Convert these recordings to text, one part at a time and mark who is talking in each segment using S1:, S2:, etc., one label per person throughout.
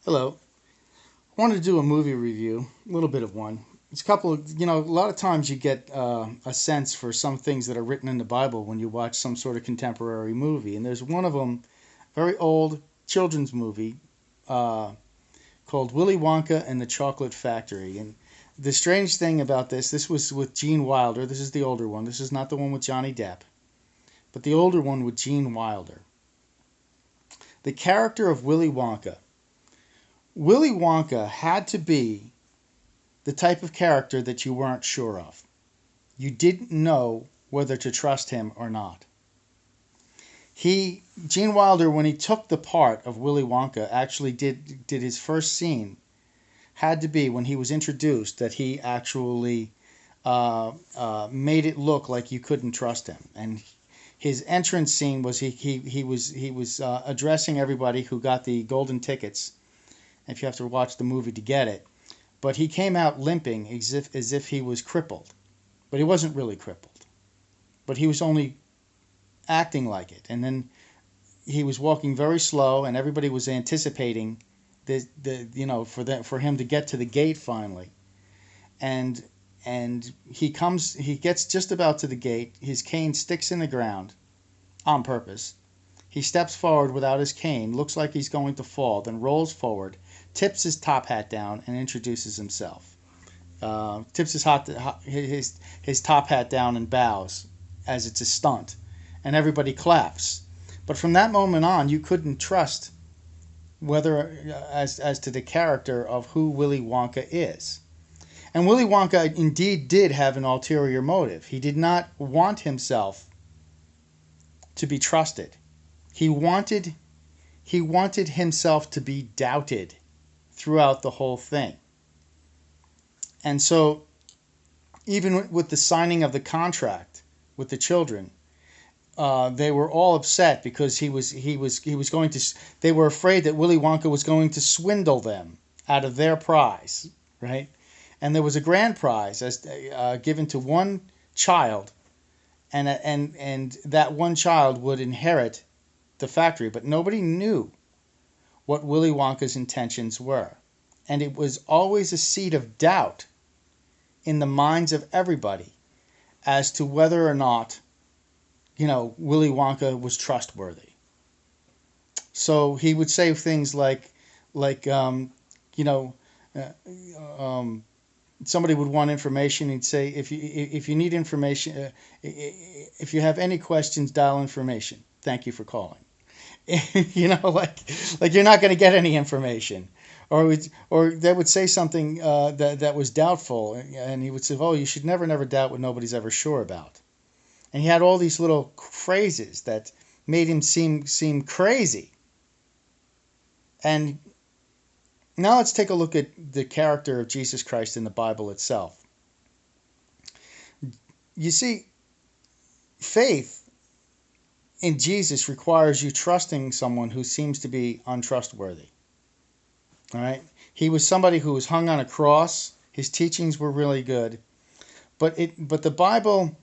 S1: Hello. I wanted to do a movie review, a little bit of one. It's a couple of, a lot of times you get a sense for some things that are written in the Bible when you watch some sort of contemporary movie. And there's one of them, very old children's movie uh, called Willy Wonka and the Chocolate Factory. And the strange thing about this was with Gene Wilder. This is the older one. This is not the one with Johnny Depp, but the older one with Gene Wilder. The character of Willy Wonka. Willy Wonka had to be the type of character that you weren't sure of. You didn't know whether to trust him or not. Gene Wilder, when he took the part of Willy Wonka, actually did his first scene had to be when he was introduced that he actually made it look like you couldn't trust him. And his entrance scene was he was addressing everybody who got the golden tickets. If you have to watch the movie to get it, but he came out limping as if he was crippled, but he wasn't really crippled, but he was only acting like it. And then he was walking very slow, and everybody was anticipating for him to get to the gate finally. And he gets just about to the gate. His cane sticks in the ground on purpose. He steps forward without his cane, looks like he's going to fall, then rolls forward, tips his top hat down, and introduces himself. Tips his top hat down and bows as it's a stunt, and everybody claps. But from that moment on, you couldn't trust whether as to the character of who Willy Wonka is. And Willy Wonka indeed did have an ulterior motive. He did not want himself to be trusted. He wanted himself to be doubted throughout the whole thing. And so even with the signing of the contract with the children, they were all upset because he was going to. They were afraid that Willy Wonka was going to swindle them out of their prize, right? And there was a grand prize given to one child, and that one child would inherit the factory, but nobody knew what Willy Wonka's intentions were. And it was always a seed of doubt in the minds of everybody as to whether or not, Willy Wonka was trustworthy. So he would say things like, somebody would want information. He'd say, if you need information, if you have any questions, dial information. Thank you for calling. Like you're not going to get any information, or they would say something that was doubtful, and he would say, "Oh, you should never doubt what nobody's ever sure about." And he had all these little phrases that made him seem crazy. And now let's take a look at the character of Jesus Christ in the Bible itself. You see, faith in Jesus requires you trusting someone who seems to be untrustworthy. All right? He was somebody who was hung on a cross. His teachings were really good. But the Bible,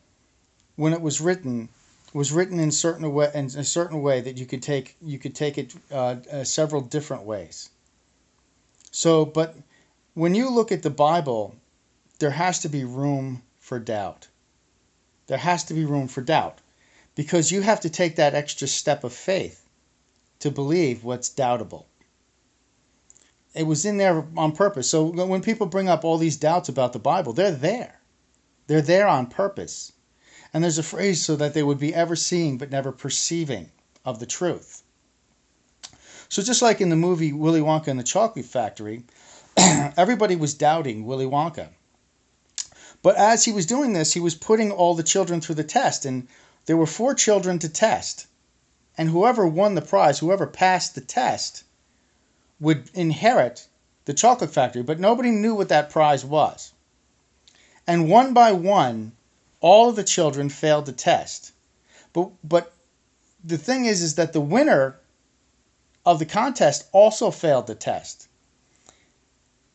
S1: when it was written in a certain way that you could take it several different ways. So, but when you look at the Bible, there has to be room for doubt. There has to be room for doubt. Because you have to take that extra step of faith to believe what's doubtable. It was in there on purpose. So when people bring up all these doubts about the Bible, they're there. They're there on purpose. And there's a phrase, so that they would be ever seeing but never perceiving of the truth. So just like in the movie Willy Wonka and the Chocolate Factory, everybody was doubting Willy Wonka. But as he was doing this, he was putting all the children through the test. And there were 4 children to test. And whoever won the prize, whoever passed the test, would inherit the chocolate factory. But nobody knew what that prize was. And one by one, all of the children failed the test. But the thing is that the winner of the contest also failed the test.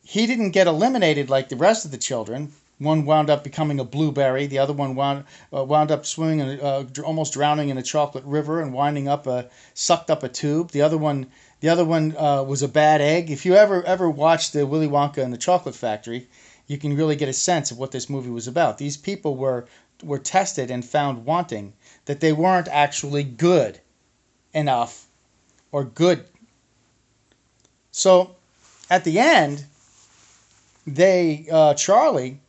S1: He didn't get eliminated like the rest of the children, One wound up becoming a blueberry. The other one wound up swimming in almost drowning in a chocolate river and winding up sucked up a tube. The other one was a bad egg. If you ever watched the Willy Wonka and the Chocolate Factory, you can really get a sense of what this movie was about. These people were tested and found wanting, that they weren't actually good enough or good. So at the end, Charlie,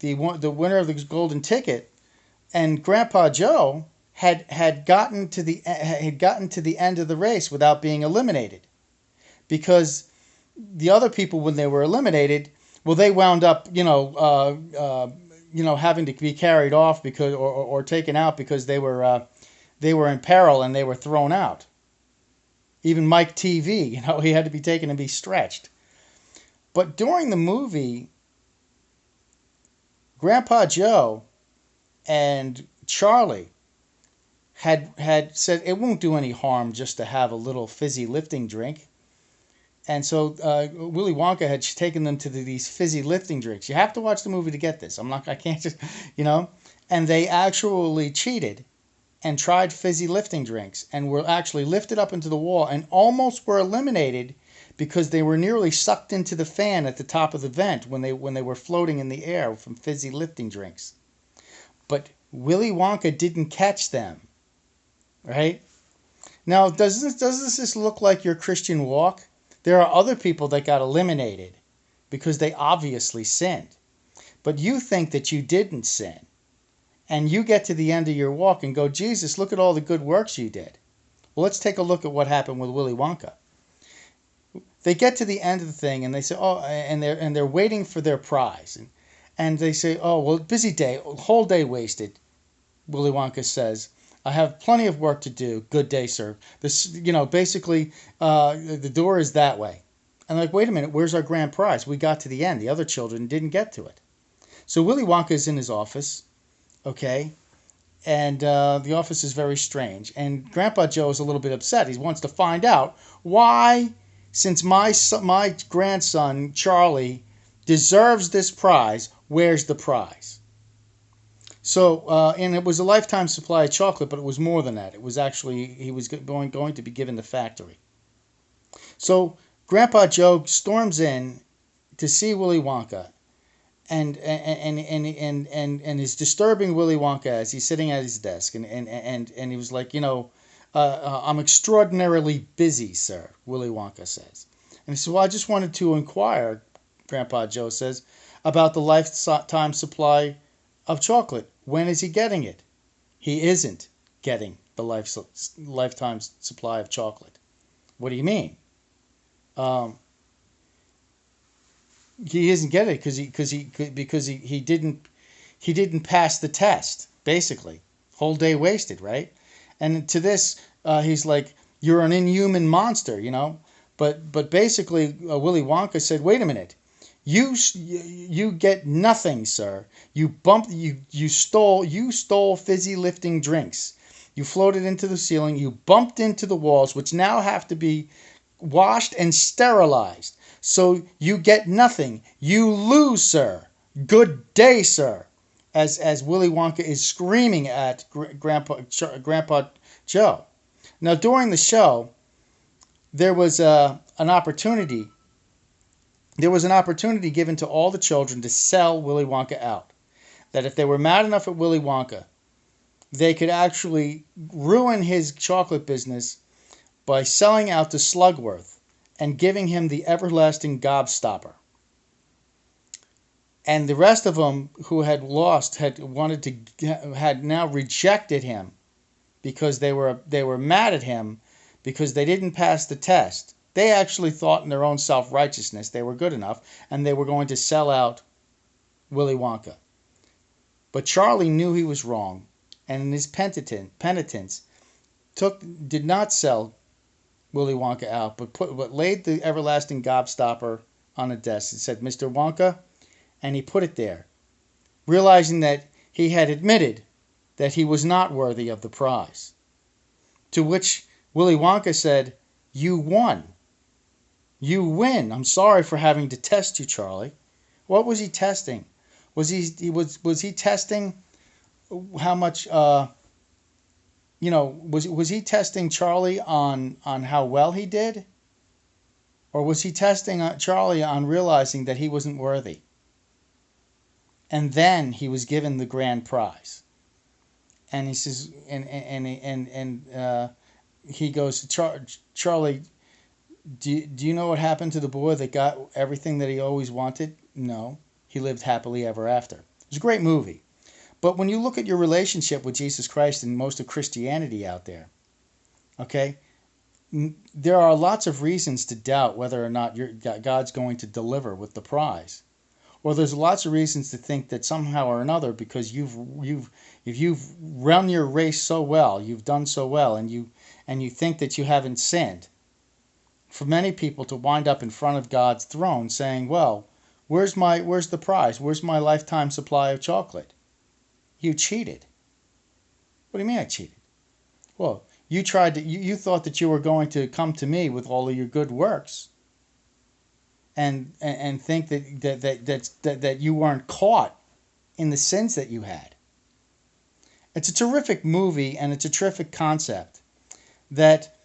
S1: the winner of the golden ticket, and Grandpa Joe had gotten to the end of the race without being eliminated, because the other people, when they were eliminated, well, they wound up having to be carried off because or taken out because they were in peril and they were thrown out. Even Mike TV, he had to be taken and be stretched. But during the movie, Grandpa Joe and Charlie had said it won't do any harm just to have a little fizzy lifting drink. And so Willy Wonka had taken them to these fizzy lifting drinks. You have to watch the movie to get this. I can't just, And they actually cheated and tried fizzy lifting drinks and were actually lifted up into the wall and almost were eliminated because they were nearly sucked into the fan at the top of the vent when they were floating in the air from fizzy lifting drinks. But Willy Wonka didn't catch them, right? Now, does this look like your Christian walk? There are other people that got eliminated because they obviously sinned. But you think that you didn't sin. And you get to the end of your walk and go, Jesus, look at all the good works you did. Well, let's take a look at what happened with Willy Wonka. They get to the end of the thing and they say, oh, and they're waiting for their prize. And they say, oh, well, busy day, whole day wasted. Willy Wonka says, I have plenty of work to do. Good day, sir. This, basically, the door is that way. And they're like, wait a minute, where's our grand prize? We got to the end. The other children didn't get to it. So Willy Wonka is in his office, okay? And the office is very strange. And Grandpa Joe is a little bit upset. He wants to find out why, since my grandson, Charlie, deserves this prize, where's the prize? So, and it was a lifetime supply of chocolate, but it was more than that. It was actually, he was going to be given the factory. So, Grandpa Joe storms in to see Willy Wonka and is disturbing Willy Wonka as he's sitting at his desk. And he was like, I'm extraordinarily busy, sir, Willy Wonka says. And he said, well, I just wanted to inquire, Grandpa Joe says, about the lifetime supply of chocolate. When is he getting it? He isn't getting the lifetime supply of chocolate. What do you mean? He isn't getting it because he didn't pass the test. Basically, whole day wasted, right? And to this, he's like, you're an inhuman monster, But basically, Willy Wonka said, wait a minute. You get nothing, sir. You stole fizzy lifting drinks. You floated into the ceiling. You bumped into the walls, which now have to be washed and sterilized. So you get nothing. You lose, sir. Good day, sir. As Willy Wonka is screaming at Grandpa Joe. Now, during the show, there was an opportunity. There was an opportunity given to all the children to sell Willy Wonka out. That if they were mad enough at Willy Wonka, they could actually ruin his chocolate business by selling out to Slugworth and giving him the everlasting gobstopper. And the rest of them who had lost had now rejected him because they were mad at him because they didn't pass the test. They actually thought in their own self-righteousness they were good enough, and they were going to sell out Willy Wonka. But Charlie knew he was wrong, and in his penitence did not sell Willy Wonka out, but laid the everlasting gobstopper on a desk and said, Mr. Wonka, and he put it there, realizing that he had admitted that he was not worthy of the prize. To which Willy Wonka said, you won. You win. I'm sorry for having to test you, Charlie. What was he testing? Was he testing how much was he testing Charlie on how well he did, or was he testing Charlie on realizing that he wasn't worthy? And then he was given the grand prize. And he says, he goes to Charlie, do you know what happened to the boy that got everything that he always wanted? No, he lived happily ever after. It's a great movie. But when you look at your relationship with Jesus Christ and most of Christianity out there, okay, there are lots of reasons to doubt whether or not God's going to deliver with the prize. Or there's lots of reasons to think that somehow or another, because if you've run your race so well, you've done so well, and you think that you haven't sinned, for many people to wind up in front of God's throne saying, well, where's the prize? Where's my lifetime supply of chocolate? You cheated. What do you mean I cheated? Well, you thought that you were going to come to me with all of your good works, and think that you weren't caught in the sins that you had. It's a terrific movie, and it's a terrific concept that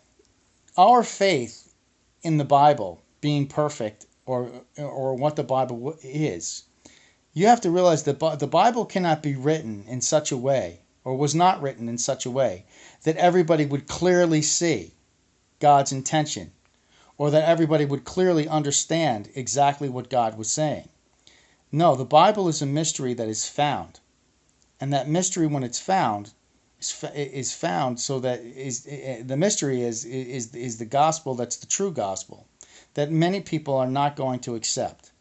S1: our faith in the Bible being perfect, or what the Bible is, you have to realize that the Bible cannot be written in such a way, or was not written in such a way, that everybody would clearly see God's intention, or that everybody would clearly understand exactly what God was saying. No, the Bible is a mystery that is found. And that mystery, when it's found, is found so that the mystery is the gospel that's the true gospel, that many people are not going to accept.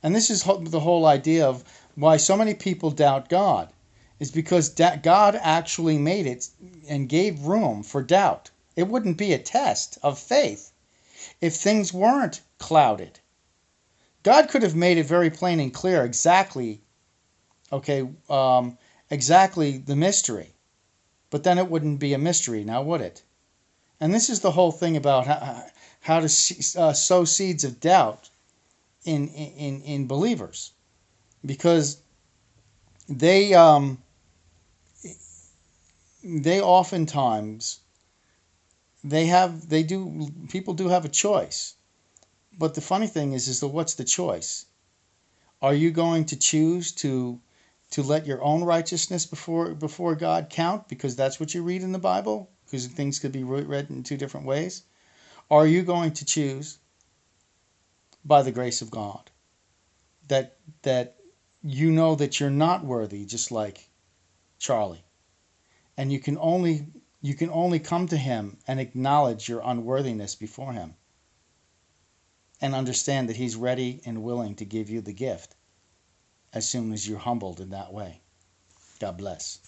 S1: And this is the whole idea of why so many people doubt God, is because God actually made it and gave room for doubt. It wouldn't be a test of faith if things weren't clouded. God could have made it very plain and clear exactly the mystery, but then it wouldn't be a mystery, now would it? And this is the whole thing about how to sow seeds of doubt in believers, because they oftentimes people do have a choice. But the funny thing is that what's the choice? Are you going to choose to let your own righteousness before God count, because that's what you read in the Bible, because things could be read in two different ways? Or are you going to choose, by the grace of God, that you know that you're not worthy, just like Charlie, and you can only come to him and acknowledge your unworthiness before him, and understand that he's ready and willing to give you the gift as soon as you're humbled in that way. God bless.